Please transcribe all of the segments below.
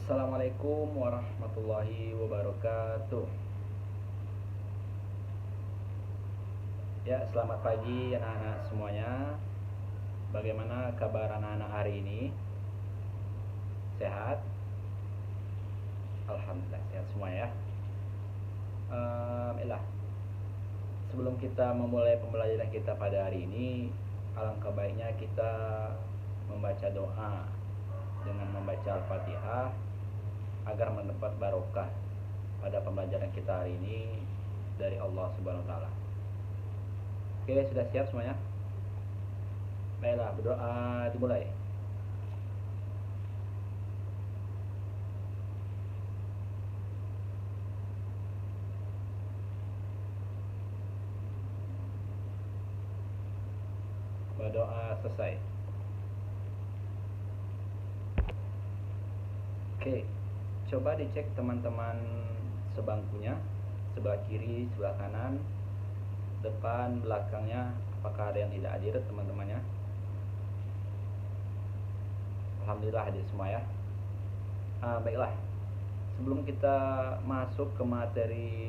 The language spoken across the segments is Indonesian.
Assalamualaikum warahmatullahi wabarakatuh. Ya, selamat pagi anak-anak semuanya. Bagaimana kabar anak-anak hari ini? Sehat? Alhamdulillah sehat semua ya. Baiklah. Sebelum kita memulai pembelajaran kita pada hari ini, alangkah baiknya kita membaca doa dengan membaca Al-Fatihah agar mendapat barokah pada pembelajaran kita hari ini dari Allah Subhanahu wa taala. Oke, sudah siap semuanya? Baiklah, berdoa dimulai. Berdoa selesai. Oke, coba dicek teman-teman sebangkunya, sebelah kiri, sebelah kanan, depan, belakangnya, apakah ada yang tidak hadir teman-temannya? Alhamdulillah hadir semua ya. Baiklah, sebelum kita masuk ke materi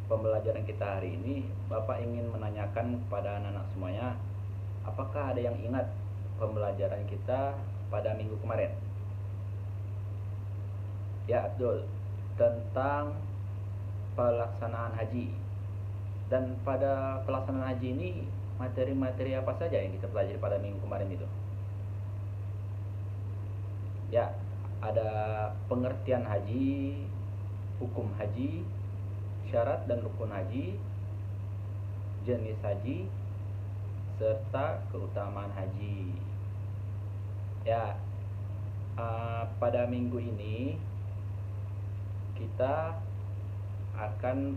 pembelajaran kita hari ini, Bapak ingin menanyakan kepada anak-anak semuanya, apakah ada yang ingat pembelajaran kita pada minggu kemarin? Ya, betul, tentang pelaksanaan haji. Dan pada pelaksanaan haji ini, materi-materi apa saja yang kita pelajari pada minggu kemarin itu? Ya, ada pengertian haji, hukum haji, syarat dan rukun haji, jenis haji, serta keutamaan haji. Ya, pada minggu ini kita akan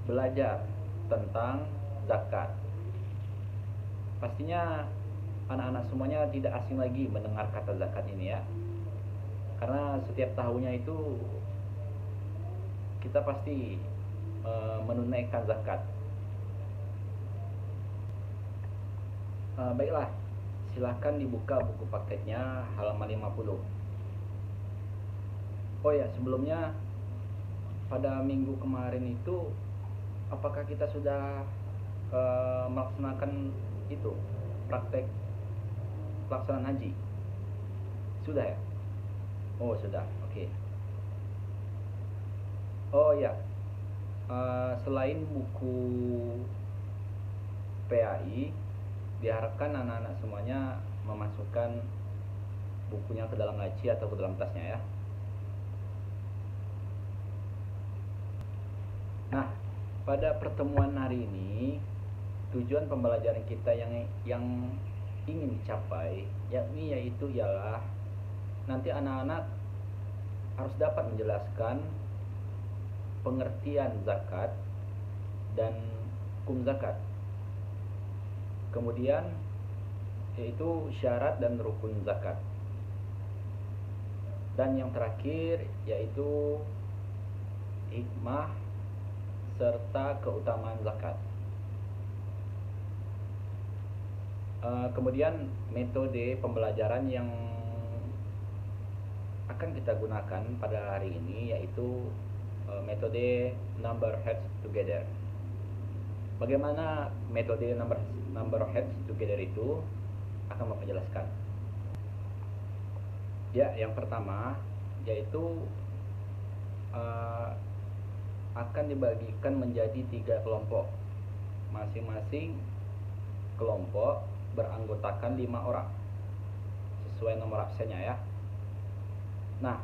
belajar tentang zakat. Pastinya anak-anak semuanya tidak asing lagi mendengar kata zakat ini ya, karena setiap tahunnya itu kita pasti menunaikan zakat. Baiklah, silahkan dibuka buku paketnya halaman 50. Oh ya, sebelumnya pada minggu kemarin itu apakah kita sudah melaksanakan itu praktek pelaksanaan haji? Sudah ya? Oh sudah, oke. Oh ya, selain buku PAI, diharapkan anak-anak semuanya memasukkan bukunya ke dalam laci atau ke dalam tasnya ya. Nah, pada pertemuan hari ini, tujuan pembelajaran kita yang ingin dicapai yaitu ialah nanti anak-anak harus dapat menjelaskan pengertian zakat dan hukum zakat. Kemudian yaitu syarat dan rukun zakat. Dan yang terakhir yaitu hikmah serta keutamaan zakat. Kemudian metode pembelajaran yang akan kita gunakan pada hari ini yaitu metode number heads together. Bagaimana metode number heads together itu akan Bapak jelaskan. Ya, yang pertama yaitu akan dibagikan menjadi 3 kelompok. Masing-masing kelompok beranggotakan 5 orang sesuai nomor absennya ya. Nah,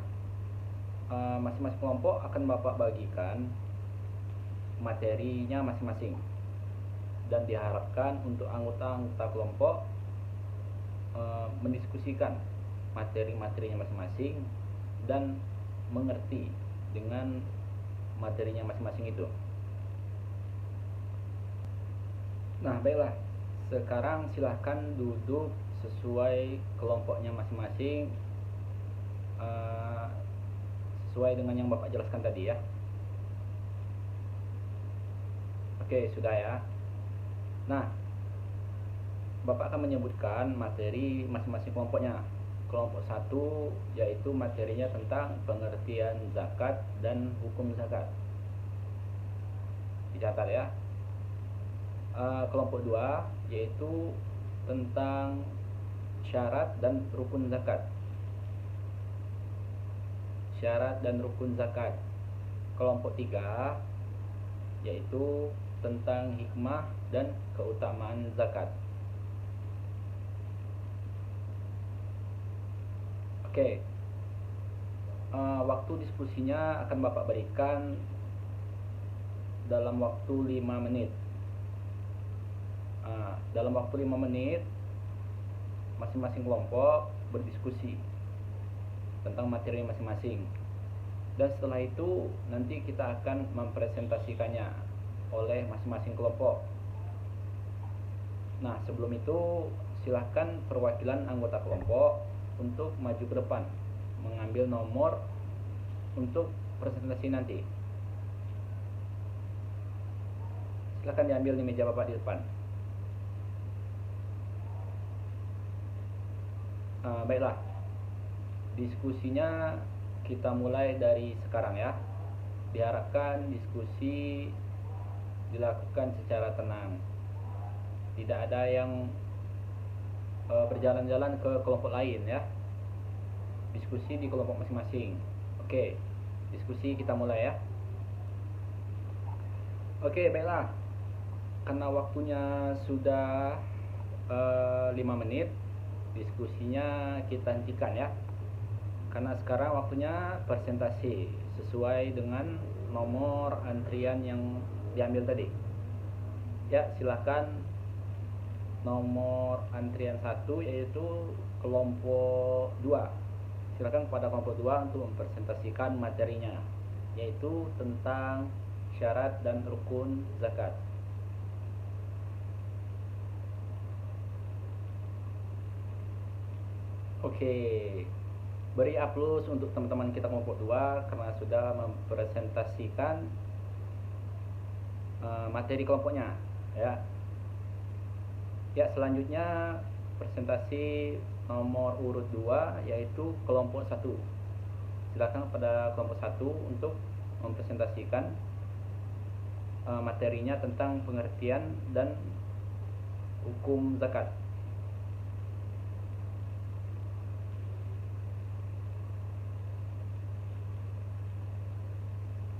masing-masing kelompok akan Bapak bagikan materinya masing-masing, dan diharapkan untuk anggota-anggota kelompok mendiskusikan materi-materinya masing-masing dan mengerti dengan materinya masing-masing itu. Nah, baiklah. Sekarang silahkan duduk sesuai kelompoknya masing-masing, sesuai dengan yang Bapak jelaskan tadi ya. Oke, sudah ya. Nah, Bapak akan menyebutkan materi masing-masing kelompoknya. Kelompok 1 yaitu materinya tentang pengertian zakat dan hukum zakat. Dicatat ya. Kelompok 2 yaitu tentang syarat dan rukun zakat. Syarat dan rukun zakat. Kelompok 3 yaitu tentang hikmah dan keutamaan zakat. Oke. Waktu diskusinya akan Bapak berikan dalam waktu 5 menit. Dalam waktu 5 menit masing-masing kelompok berdiskusi tentang materi masing-masing. Dan setelah itu nanti kita akan mempresentasikannya oleh masing-masing kelompok. Nah, sebelum itu silahkan perwakilan anggota kelompok untuk maju ke depan mengambil nomor untuk presentasi nanti. Silahkan diambil di meja Bapak di depan. Baiklah, diskusinya kita mulai dari sekarang ya. Diharapkan diskusi dilakukan secara tenang. Tidak ada yang berjalan-jalan ke kelompok lain ya. Diskusi di kelompok masing-masing. Oke, diskusi kita mulai ya. Oke, baiklah. Karena waktunya sudah 5 menit, diskusinya kita hentikan ya. Karena sekarang waktunya presentasi sesuai dengan nomor antrian yang diambil tadi. Ya, silakan nomor antrian 1 yaitu kelompok 2. Silakan kepada kelompok 2 untuk mempresentasikan materinya, yaitu tentang syarat dan rukun zakat. Oke, beri aplaus untuk teman-teman kita kelompok 2 karena sudah mempresentasikan materi kelompoknya ya. Ya, selanjutnya presentasi nomor urut 2 yaitu kelompok 1. Silakan pada kelompok 1 untuk mempresentasikan materinya tentang pengertian dan hukum zakat.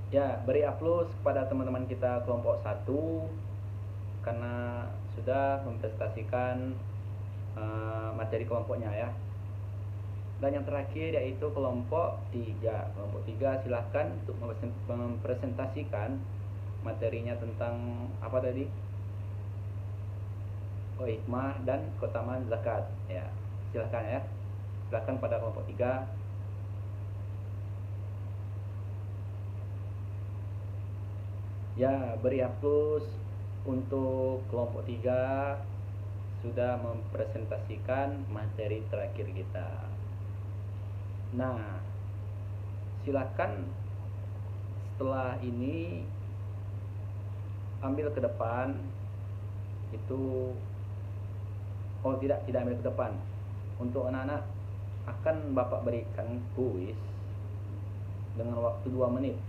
Ya, beri aplaus kepada teman-teman kita kelompok 1 karena sudah mempresentasikan materi kelompoknya ya. Dan yang terakhir yaitu kelompok 3. Kelompok 3 silahkan untuk mempresentasikan materinya tentang apa tadi? Hikmah dan keutamaan zakat ya. Silahkan ya. Silahkan pada kelompok 3. Ya, beri aplaus untuk kelompok 3 sudah mempresentasikan materi terakhir kita. Nah, silakan setelah ini ambil ke depan itu. Tidak ambil ke depan. Untuk anak-anak akan Bapak berikan kuis dengan waktu 2 menit.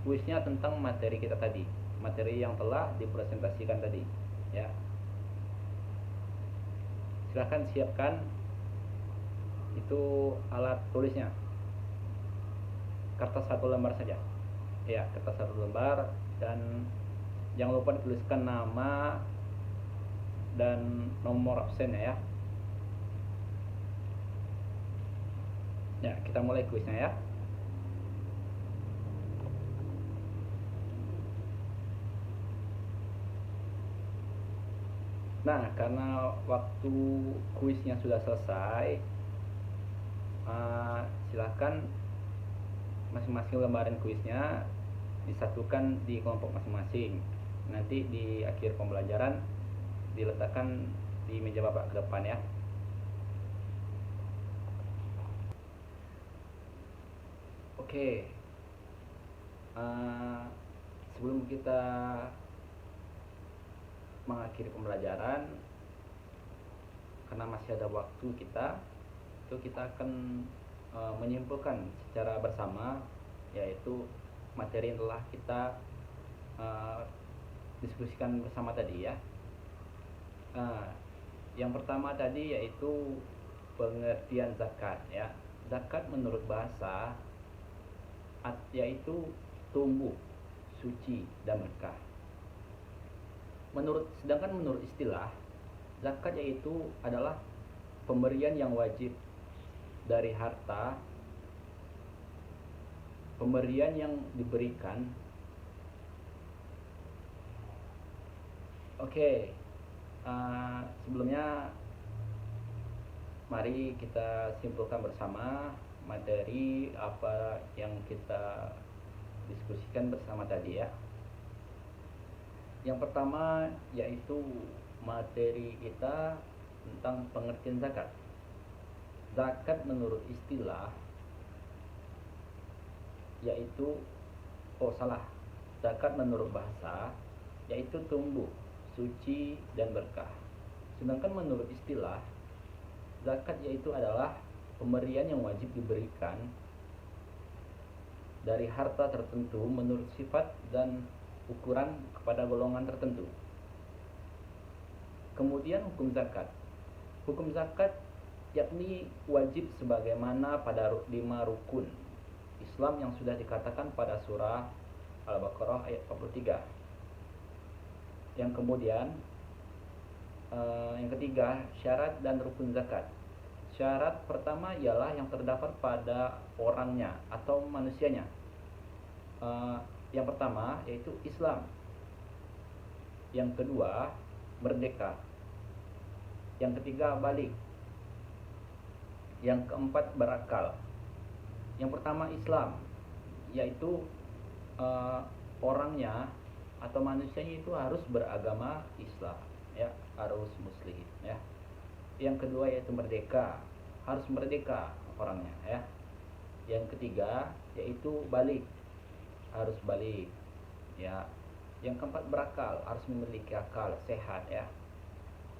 Kuisnya tentang materi kita tadi, materi yang telah dipresentasikan tadi ya. Silahkan siapkan itu alat tulisnya, kertas 1 lembar saja ya, kertas 1 lembar, dan jangan lupa dituliskan nama dan nomor absennya ya. Ya, kita mulai kuisnya ya. Nah, karena waktu kuisnya sudah selesai, silahkan masing-masing lembaran kuisnya disatukan di kelompok masing-masing. Nanti di akhir pembelajaran diletakkan di meja Bapak ke depan ya. Oke, sebelum kita mengakhiri pembelajaran, karena masih ada waktu kita, itu kita akan menyimpulkan secara bersama, yaitu materi yang telah kita diskusikan bersama tadi ya. Yang pertama tadi yaitu pengertian zakat ya. Zakat menurut bahasa yaitu tumbuh, suci dan berkah. Sedangkan menurut istilah, zakat yaitu adalah pemberian yang wajib dari harta, pemberian yang diberikan. Oke, sebelumnya mari kita simpulkan bersama materi apa yang kita diskusikan bersama tadi ya. Yang pertama yaitu materi kita tentang pengertian zakat. Zakat menurut istilah yaitu zakat menurut bahasa yaitu tumbuh, suci dan berkah. Sedangkan menurut istilah, zakat yaitu adalah pemberian yang wajib diberikan dari harta tertentu menurut sifat dan ukuran kepada golongan tertentu. Kemudian hukum zakat. Hukum zakat yakni wajib sebagaimana pada 5 rukun Islam yang sudah dikatakan pada surah Al-Baqarah ayat 43. Yang kemudian yang ketiga, syarat dan rukun zakat. Syarat pertama ialah yang terdapat pada orangnya atau manusianya. Yang pertama yaitu Islam. Yang kedua, merdeka. Yang ketiga, balik. Yang keempat, berakal. Yang pertama Islam, yaitu orangnya atau manusianya itu harus beragama Islam ya, harus muslim ya. Yang kedua yaitu merdeka, harus merdeka orangnya ya. Yang ketiga yaitu balik, harus balik ya. Yang keempat berakal, harus memiliki akal sehat ya.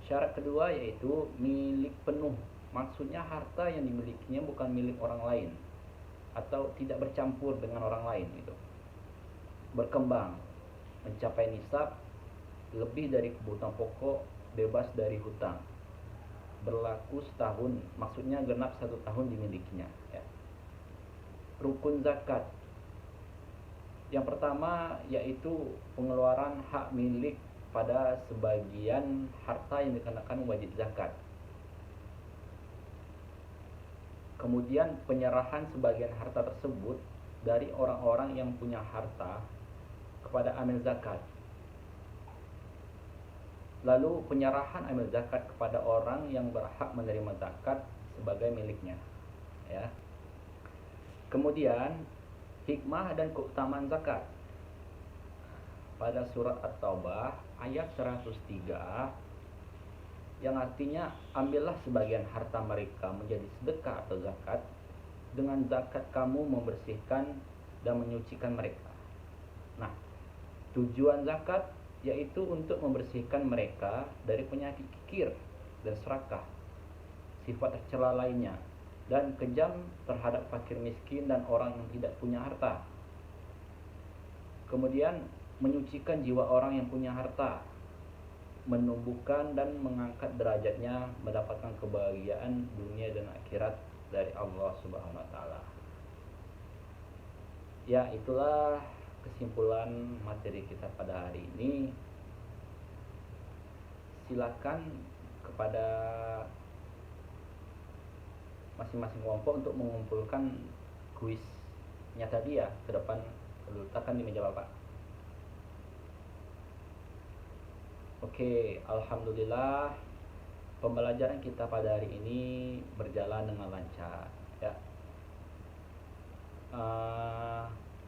Syarat kedua yaitu milik penuh, maksudnya harta yang dimilikinya bukan milik orang lain atau tidak bercampur dengan orang lain gitu. Berkembang, mencapai nisab, lebih dari kebutuhan pokok, bebas dari hutang, berlaku setahun, maksudnya genap 1 tahun dimilikinya ya. Rukun zakat. Yang pertama yaitu pengeluaran hak milik pada sebagian harta yang dikenakan wajib zakat. Kemudian penyerahan sebagian harta tersebut dari orang-orang yang punya harta kepada amil zakat. Lalu penyerahan amil zakat kepada orang yang berhak menerima zakat sebagai miliknya ya. Kemudian hikmah dan keutamaan zakat. Pada surat At-Taubah ayat 103 yang artinya, ambillah sebagian harta mereka menjadi sedekah atau zakat, dengan zakat kamu membersihkan dan menyucikan mereka. Nah, tujuan zakat yaitu untuk membersihkan mereka dari penyakit kikir dan serakah, sifat tercela lainnya, dan kejam terhadap fakir miskin dan orang yang tidak punya harta. Kemudian menyucikan jiwa orang yang punya harta, menumbuhkan dan mengangkat derajatnya, mendapatkan kebahagiaan dunia dan akhirat dari Allah Subhanahu wa taala. Ya, itulah kesimpulan materi kita pada hari ini. Silakan kepada masing-masing kelompok untuk mengumpulkan kuisnya tadi ya, ke depan letakkan di meja Bapak. Oke, alhamdulillah pembelajaran kita pada hari ini berjalan dengan lancar ya.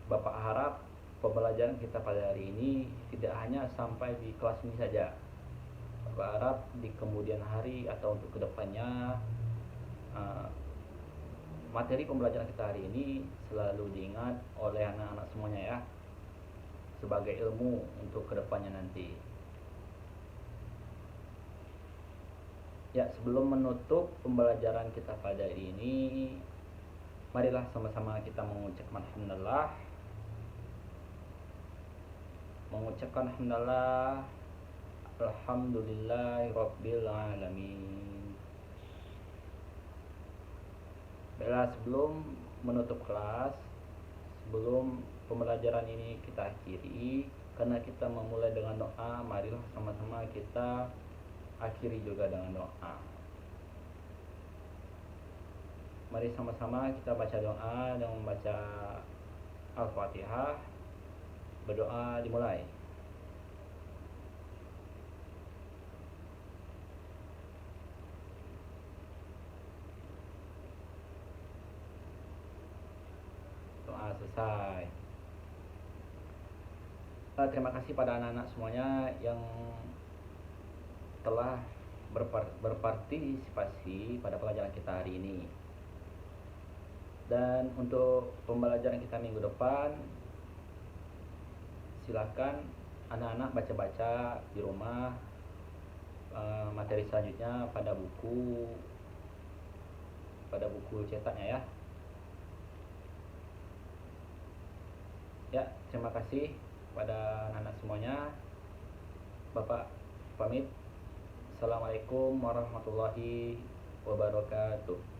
Bapak harap pembelajaran kita pada hari ini tidak hanya sampai di kelas ini saja. Bapak harap di kemudian hari atau untuk kedepannya materi pembelajaran kita hari ini selalu diingat oleh anak-anak semuanya ya, sebagai ilmu untuk kedepannya nanti. Ya, sebelum menutup pembelajaran kita pada hari ini, marilah sama-sama kita mengucapkan alhamdulillah. Alhamdulillahirabbil alamin. Baiklah, sebelum menutup kelas, sebelum pembelajaran ini kita akhiri, karena kita memulai dengan doa, marilah sama-sama kita akhiri juga dengan doa. Mari sama-sama kita baca doa dan membaca Al-Fatihah. Berdoa dimulai. Doa selesai. Terima kasih pada anak-anak semuanya yang telah berpartisipasi pada pelajaran kita hari ini. Dan untuk pembelajaran kita minggu depan, silakan anak-anak baca-baca di rumah materi selanjutnya pada buku cetaknya ya. Ya, terima kasih pada anak-anak semuanya. Bapak pamit. Assalamualaikum warahmatullahi wabarakatuh.